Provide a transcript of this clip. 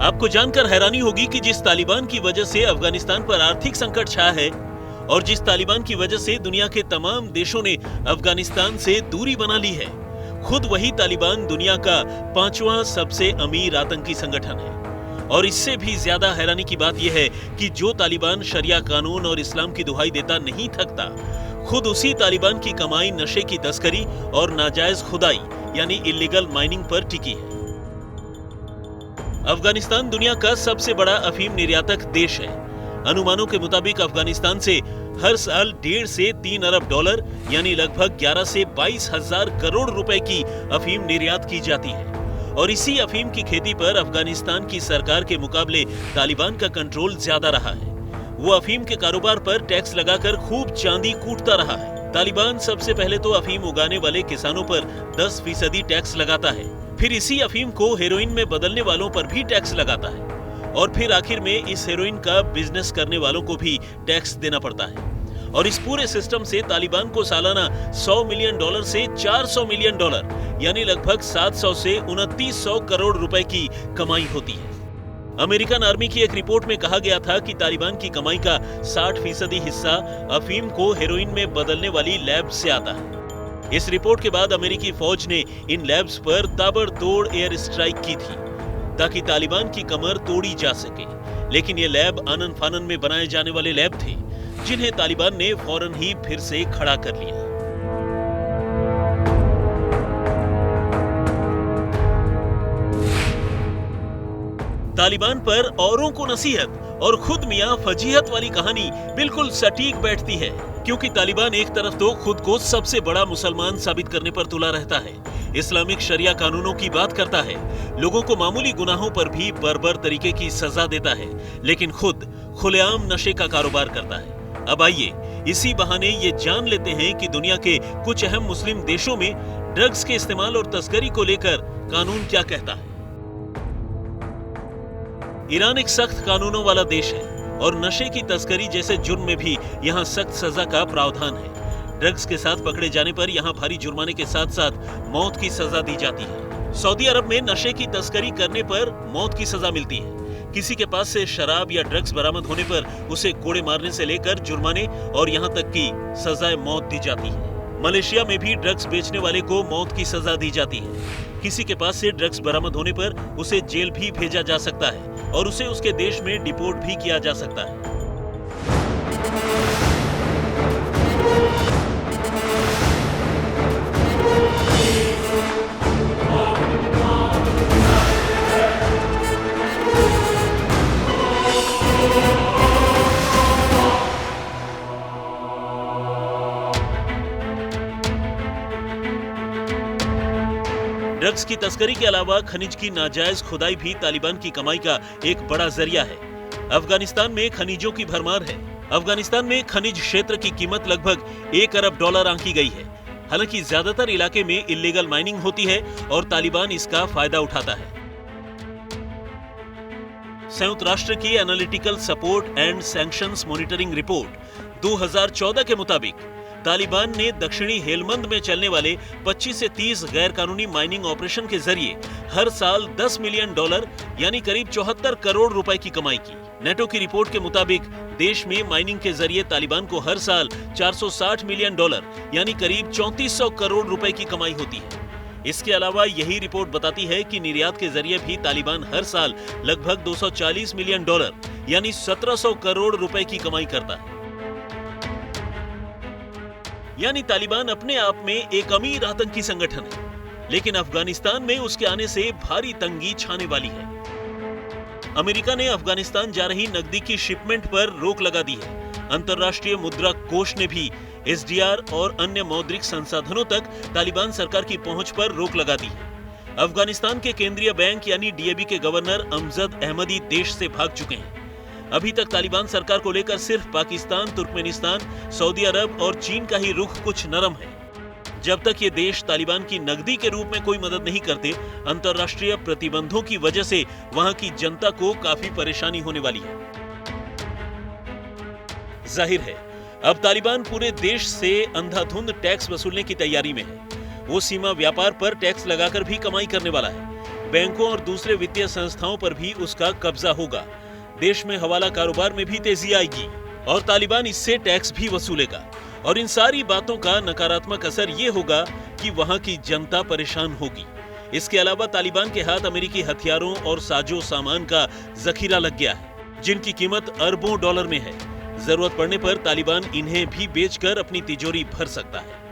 आपको जानकर हैरानी होगी कि जिस तालिबान की वजह से अफगानिस्तान पर आर्थिक संकट छाया है और जिस तालिबान की वजह से दुनिया के तमाम देशों ने अफगानिस्तान से दूरी बना ली है, खुद वही तालिबान दुनिया का 5वां सबसे अमीर आतंकी संगठन है। और इससे भी ज्यादा हैरानी की बात यह है कि जो तालिबान शरिया कानून और इस्लाम की दुहाई देता नहीं थकता, खुद उसी तालिबान की कमाई नशे की तस्करी और नाजायज खुदाई यानी इलीगल माइनिंग पर टिकी है। अफगानिस्तान दुनिया का सबसे बड़ा अफीम निर्यातक देश है। अनुमानों के मुताबिक अफगानिस्तान से हर साल 1.5 से 3 अरब डॉलर यानी लगभग 11 से 22 हजार करोड़ रुपए की अफीम निर्यात की जाती है। और इसी अफीम की खेती पर अफगानिस्तान की सरकार के मुकाबले तालिबान का कंट्रोल ज्यादा रहा है। वो अफीम के कारोबार पर टैक्स लगाकर खूब चांदी कूटता रहा है। तालिबान सबसे पहले तो अफीम उगाने वाले किसानों पर 10% टैक्स लगाता है, फिर इसी अफीम को हेरोइन में बदलने वालों पर भी टैक्स लगाता है और फिर आखिर में इस हेरोइन का बिजनेस करने वालों को भी टैक्स देना पड़ता है। और इस पूरे सिस्टम से तालिबान को सालाना $100 मिलियन से $400 मिलियन यानी लगभग 700 से 2900 करोड़ रुपए की कमाई होती है। अमेरिकन आर्मी की एक रिपोर्ट में कहा गया था कि तालिबान की कमाई का 60% हिस्सा अफीम को हेरोइन में बदलने वाली लैब से आता है। इस रिपोर्ट के बाद अमेरिकी फौज ने इन लैब्स पर ताबड़तोड़ एयर स्ट्राइक की थी ताकि तालिबान की कमर तोड़ी जा सके। लेकिन ये लैब आनन फानन में बनाए जाने वाले लैब थे जिन्हें तालिबान ने फौरन ही फिर से खड़ा कर लिया। तालिबान पर औरों को नसीहत और खुद मियां फजीहत वाली कहानी बिल्कुल सटीक बैठती है, क्योंकि तालिबान एक तरफ तो खुद को सबसे बड़ा मुसलमान साबित करने पर तुला रहता है, इस्लामिक शरिया कानूनों की बात करता है, लोगों को मामूली गुनाहों पर भी बर्बर तरीके की सजा देता है, लेकिन खुद खुलेआम नशे का कारोबार करता है। अब आइए इसी बहाने ये जान लेते हैं कि दुनिया के कुछ अहम मुस्लिम देशों में ड्रग्स के इस्तेमाल और तस्करी को लेकर कानून क्या कहता है। ईरान एक सख्त कानूनों वाला देश है और नशे की तस्करी जैसे जुर्म में भी यहाँ सख्त सजा का प्रावधान है। ड्रग्स के साथ पकड़े जाने पर यहाँ भारी जुर्माने के साथ साथ मौत की सजा दी जाती है। सऊदी अरब में नशे की तस्करी करने पर मौत की सजा मिलती है। किसी के पास से शराब या ड्रग्स बरामद होने पर उसे कोड़े मारने से लेकर जुर्माने और यहाँ तक कि सजाए मौत दी जाती है। मलेशिया में भी ड्रग्स बेचने वाले को मौत की सजा दी जाती है। किसी के पास से ड्रग्स बरामद होने पर उसे जेल भी भेजा जा सकता है और उसे उसके देश में डिपोर्ट भी किया जा सकता है। ड्रग्स की तस्करी के अलावा खनिज की नाजायज खुदाई भी तालिबान की कमाई का एक बड़ा जरिया है। अफगानिस्तान में खनिजों की भरमार है। अफगानिस्तान में खनिज क्षेत्र की कीमत लगभग $1 अरब आंकी गई है। हालांकि ज्यादातर इलाके में इलीगल माइनिंग होती है और तालिबान इसका फायदा उठाता है। संयुक्त राष्ट्र की analytical support and sanctions monitoring report 2014 के मुताबिक तालिबान ने दक्षिणी हेलमंद में चलने वाले 25 से 30 गैर कानूनी माइनिंग ऑपरेशन के जरिए हर साल $10 मिलियन यानी करीब 74 करोड़ रुपए की कमाई की। नेटो की रिपोर्ट के मुताबिक देश में माइनिंग के जरिए तालिबान को हर साल $460 मिलियन यानी करीब 3400 करोड़ रुपए की कमाई होती है। इसके अलावा यही रिपोर्ट बताती है कि निर्यात के जरिए भी तालिबान हर साल लगभग $240 मिलियन यानी 1700 करोड़ रुपए की कमाई करता है। यानी तालिबान अपने आप में एक अमीर आतंकी संगठन है, लेकिन अफगानिस्तान में उसके आने से भारी तंगी छाने वाली है। अमेरिका ने अफगानिस्तान जा रही नकदी की शिपमेंट पर रोक लगा दी है। अंतर्राष्ट्रीय मुद्रा कोष ने भी एसडीआर और अन्य मौद्रिक संसाधनों तक तालिबान सरकार की पहुंच पर रोक लगा दी है। अफगानिस्तान के केंद्रीय बैंक यानी डीएबी के गवर्नर अमजद अहमदी देश से भाग चुके हैं। अभी तक तालिबान सरकार को लेकर सिर्फ पाकिस्तान, तुर्कमेनिस्तान, सऊदी अरब और चीन का ही रुख कुछ नरम है। जब तक ये देश तालिबान की नकदी के रूप में कोई मदद नहीं करते, अंतर्राष्ट्रीय प्रतिबंधों की वजह से वहां की जनता को काफी परेशानी होने वाली है। जाहिर है अब तालिबान पूरे देश से अंधाधुंध टैक्स वसूलने की तैयारी में है। वो सीमा व्यापार पर टैक्स लगाकर भी कमाई करने वाला है। बैंकों और दूसरे वित्तीय संस्थाओं पर भी उसका कब्जा होगा। देश में हवाला कारोबार में भी तेजी आएगी और तालिबान इससे टैक्स भी वसूलेगा। और इन सारी बातों का नकारात्मक असर ये होगा कि वहां की जनता परेशान होगी। इसके अलावा तालिबान के हाथ अमेरिकी हथियारों और साजो सामान का जखीरा लग गया है, जिनकी कीमत अरबों डॉलर में है। जरूरत पड़ने पर तालिबान इन्हें भी बेचकर अपनी तिजोरी भर सकता है।